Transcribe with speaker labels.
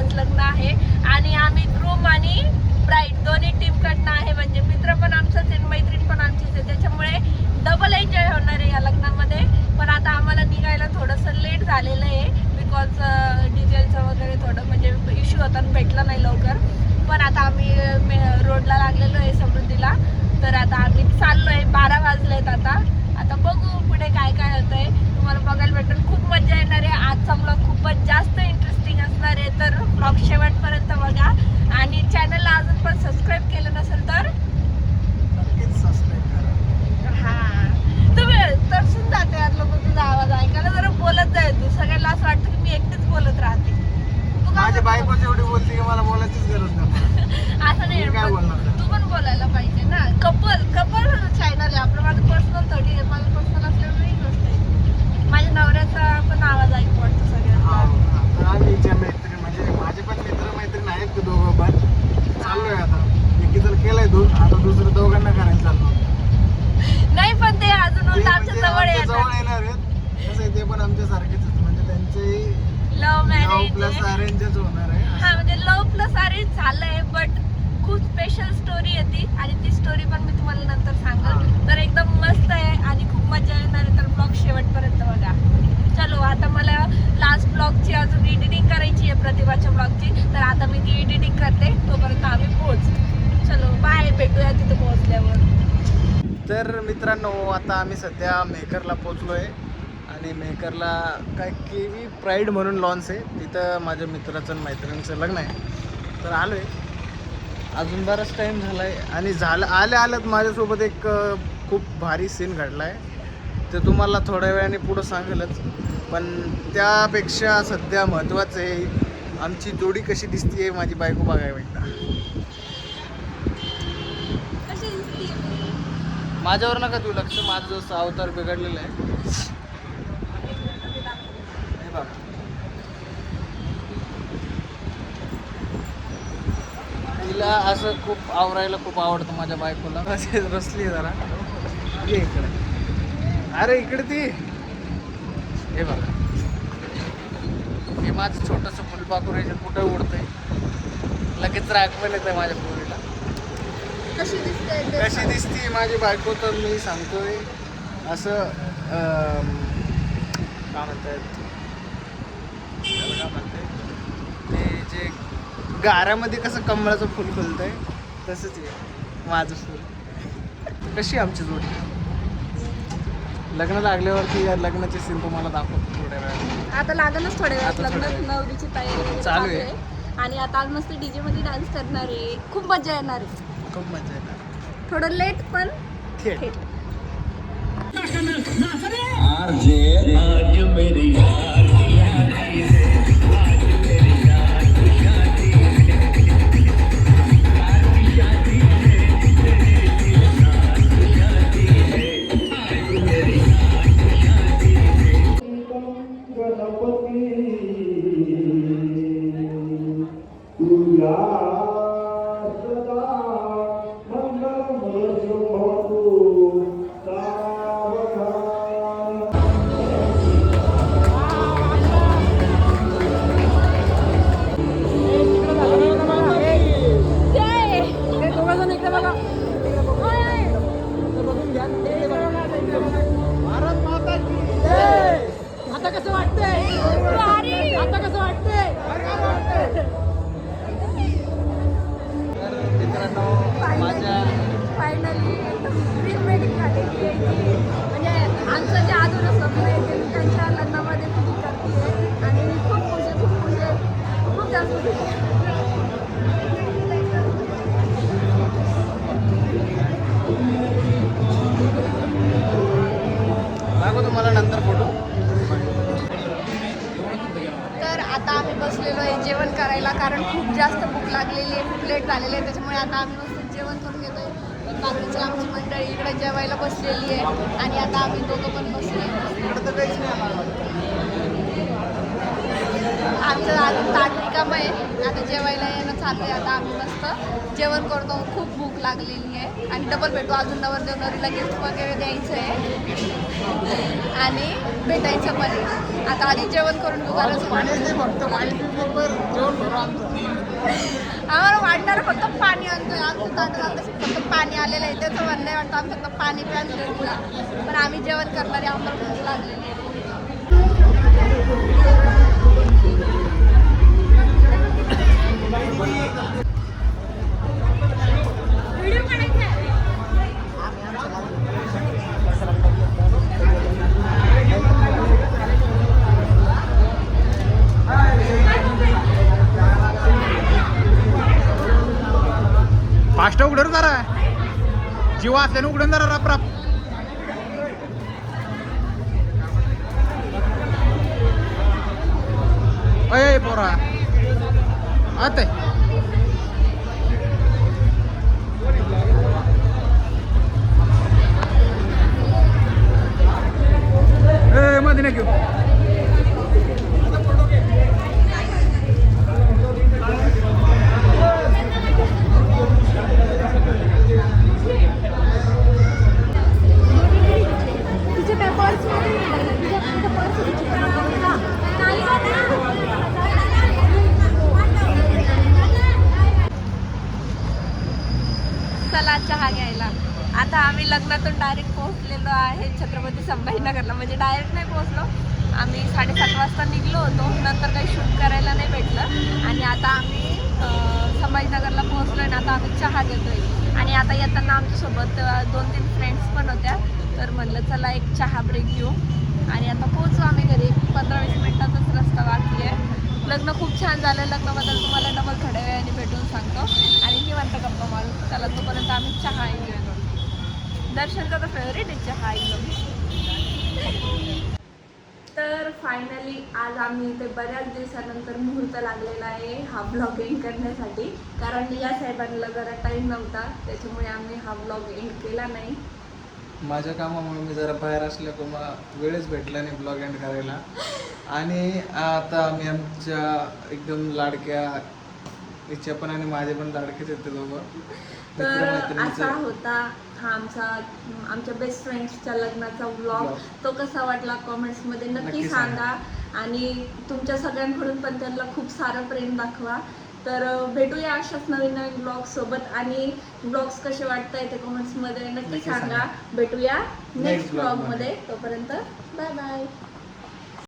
Speaker 1: आज लग्न आहे आणि आम्ही ग्रूम आणि ब्राईड दोन्ही टीम कडनं आहे. म्हणजे मित्र पण आमचंच आहे, मैत्रीण पण आमचीच आहे, त्याच्यामुळे डबल एन्जॉय होणार आहे या लग्नामध्ये. पण आता आम्हाला निघायला थोडंसं लेट झालेलं आहे बिकॉज डिझेलचं वगैरे थोडं म्हणजे इश्यू होता, भेटलं नाही लवकर. पण आता आम्ही रोडला लागलेलो आहे समृद्धीला. तर आता आम्ही चाललो आहे, 12 वाजलेत आता बघू पुढे काय काय होतंय. तुम्हाला बघायला भेटेल, खूप मजा येणार आहे. आजचा ब्लॉग खूपच जास्त इंटरेस्टिंग असणार आहे, तर ब्लॉग शेवटपर्यंत बघा. आणि चॅनलला अजून पण सबस्क्राईब केलं नसेल तर
Speaker 2: नक्कीच सबस्क्राईब करा.
Speaker 1: हां, तुम्ही तरसून जाते यार लोक तुझा आवाज ऐकायला. जरा बोलत जाय तू, सगळ्यांना असं वाटतं की मी एकटीच बोलत राहते.
Speaker 2: माझी बायकोच एवढी बोलते की मला बोलायचीच गरज नाही.
Speaker 1: असं नाही,
Speaker 2: काय बोलणार?
Speaker 1: तू पण बोलायला पाहिजे ना. कपल चॅनल आहे आपलं, माझं पर्सनल थोडी आहे. माझं पर्सनल असल्यावर वेगळी गोष्ट आहे. माझ्या नवऱ्याचा पण आवाज ऐकू वाटतो सगळ्यांना.
Speaker 2: तर आम्ही मैत्रीण म्हणजे माझे पण मित्र मैत्रीण आहेत ते दोघं पण. चाललोय आता, एकीचं केलंय दूध, आता दुसरं दोघांना करायला चाललो.
Speaker 1: नाही पण ते अजून उलट आमच्या जवळ
Speaker 2: जवळ
Speaker 1: येतात.
Speaker 2: येणार आहेत. कसं आहे, ते पण आमच्या सारखेच म्हणजे त्यांचे
Speaker 1: लव्ह मॅरेज
Speaker 2: प्लस अरेंजच होणार आहे.
Speaker 1: हा, म्हणजे लव्ह प्लस अरेंज झालंय, बट खूप स्पेशल स्टोरी आहे ती, आणि ती स्टोरी पण मी तुम्हाला नंतर सांगेन. तर एकदम मस्त आहे आणि खूप मजा येणार आहे. तर ब्लॉग शेवटपर्यंत बघा. चलो, आता मला लास्ट ब्लॉगची अजून एडिटिंग करायची आहे, प्रतिभाच्या ब्लॉगची. तर आता मी ती एडिटिंग करते, तोपर्यंत आम्ही पोहोच. चलो बाय, भेटूया तिथे पोहोचल्यावर.
Speaker 2: तर मित्रांनो, आता आम्ही सध्या मेहकरला पोचलो आहे आणि मेहकरला काय केवी प्राईड म्हणून लॉन्च आहे, तिथं माझ्या मित्राचं आणि मैत्रिणीचं लग्न आहे. तर आलो आहे, अजून बराच टाईम झाला आहे आणि आल्यात माझ्यासोबत एक खूप भारी सीन घडला आहे. ते तुम्हाला थोड्या वेळाने पुढं सांगेलच, पण त्यापेक्षा सध्या महत्त्वाचं आहे आमची जोडी कशी दिसते आहे. माझी बायको बघायला भेटता. माझ्यावर नका तू लक्ष, माझं जसं अवतार बिघडलेलं आहे. तिला असं खूप आवरायला खूप आवडतं माझ्या बायकोला. असे रसली जरा, ये इकडे. अरे इकडे ती, हे बघा, हे माझं छोटंसं फुलपाखरू आहे, कुठं उडतंय. लगेच राग पण येत आहे माझ्या पोरीला. कशी दिसते माझी बायको, तर मी सांगतोय असं काय म्हणतात ते, जे गारामध्ये कसं कमळाचं फुल फुलतंय तसंच आहे माझं फुल. कशी आमची जोडी. लग्न लागल्यावरती या लग्नाचे सीन तुम्हाला दाखवतो थोड्या वेळात.
Speaker 1: आता लागणच थोड्या वेळात लग्न, नवरीची तयारी
Speaker 2: चालू आहे.
Speaker 1: आणि आता आज मस्त डीजे मध्ये डान्स करणार आहे. खूप मजा येणार आहे,
Speaker 2: खूप मजा येणार.
Speaker 1: थोडं लेट पण
Speaker 2: थेट.
Speaker 1: आता कसं वाटतंय? आता कसं वाटतंय?
Speaker 2: मित्रांनो, माझ्या
Speaker 1: फायनली प्री वेडिंग झालेली आहे. म्हणजे आमचं जे आधुनिक स्वप्न आहे ते मी त्यांच्या लग्नामध्ये पूर्ण करते आणि मी खूप खुश आहे, खूप जास्त खुश आहे.
Speaker 2: दाखव तुम्हाला नंतर फोटो.
Speaker 1: तर आता आम्ही बसलेलो आहे जेवण करायला, कारण खूप जास्त भूक लागलेली आहे, खूप लेट झालेली आहे. त्याच्यामुळे आता आम्ही मस्त जेवण करून घेतोय. बाकीची आमची मंडळी इकडे जेवायला बसलेली आहे आणि आता आम्ही दोघं पण बसले. आमचं अजून ताट रिकामं आहे. आता जेवायला येणं चालू आहे. आता आम्ही मस्त जेवण करतो. खूप भूक लागलेली आहे आणि डबल भेटू. अजून नवरदेवनवरीला गिफ्ट वगैरे द्यायचं आहे आणि भेटायचं पण आहे. आता आधी जेवण करून घेऊ. आम्हाला वाटणार फक्त पाणी आणतोय. आमचं ताट घालतं फक्त पाणी आलेलं आहे. त्याचं म्हणणं आहे वाटतं आम्ही फक्त पाणी प्यायला तुला, पण आम्ही जेवण करणार आहे. आम्हाला भूक लागलेली आहे.
Speaker 2: फास्ट उघडून जरा जीव असल्याने उघडून जरा राप राप. अय पोरा आते मध्ये नाही घेऊ.
Speaker 1: चला चहा घ्यायला. आता आम्ही लग्नातून डायरेक्ट पोहोचलेलो आहे छत्रपती संभाजीनगरला. म्हणजे डायरेक्ट नाही पोहोचलो, आम्ही 7:30 वाजता निघलो होतो. नंतर काही शूट करायला नाही भेटलं आणि आता आम्ही संभाजीनगरला पोहोचलो आणि आता आम्ही चहा घेतोय. आणि आता येताना आमच्यासोबत 2-3 फ्रेंड्स पण होत्या, तर म्हणलं चला एक चहा ब्रेक घेऊ आणि आता पोहोचू आम्ही घरी. 15-20 मिनिटाचाच रस्ता बाकी आहे. लग्न खूप छान झालं. लग्नाबद्दल तुम्हाला डबल थोड्या वेळाने भेटून सांगतो आणि निवांत गप्पा मारू. चला तोपर्यंत आम्ही चहा एन्जॉय करू. दर्शनचा तर फेवरेट आहे चहा एकदम. तर फायनली आज आम्ही इथे बऱ्याच दिवसानंतर मुहूर्त लागलेला आहे हा ब्लॉग एंड करण्यासाठी. कारण या साहेबांना जरा टाईम नव्हता, त्याच्यामुळे आम्ही हा ब्लॉग एंड केला नाही.
Speaker 2: माझ्या कामामुळे मी जरा बाहेर असल्यामुळे मला वेळच भेटला नाही ब्लॉग एंड करायला. आणि आता आम्ही आमच्या एकदम लाडक्या इच्छा पण आणि माझे पण लाडकेच आहेत ते दोघं.
Speaker 1: तर असा होता हा आमच्या बेस्ट फ्रेंड्सच्या लग्नाचा व्लॉग. तो कसा वाटला कॉमेंट्समध्ये नक्की सांगा आणि तुमच्या सगळ्यांकडून पण त्यांना खूप सारं प्रेम दाखवा. तर भेटूया अशाच नवीन नवीन ब्लॉग्स सोबत आणि ब्लॉग्स कसे वाटताय ते कॉमेंट्समध्ये नक्की सांगा. भेटूया नेक्स्ट ब्लॉगमध्ये. तोपर्यंत बाय बाय.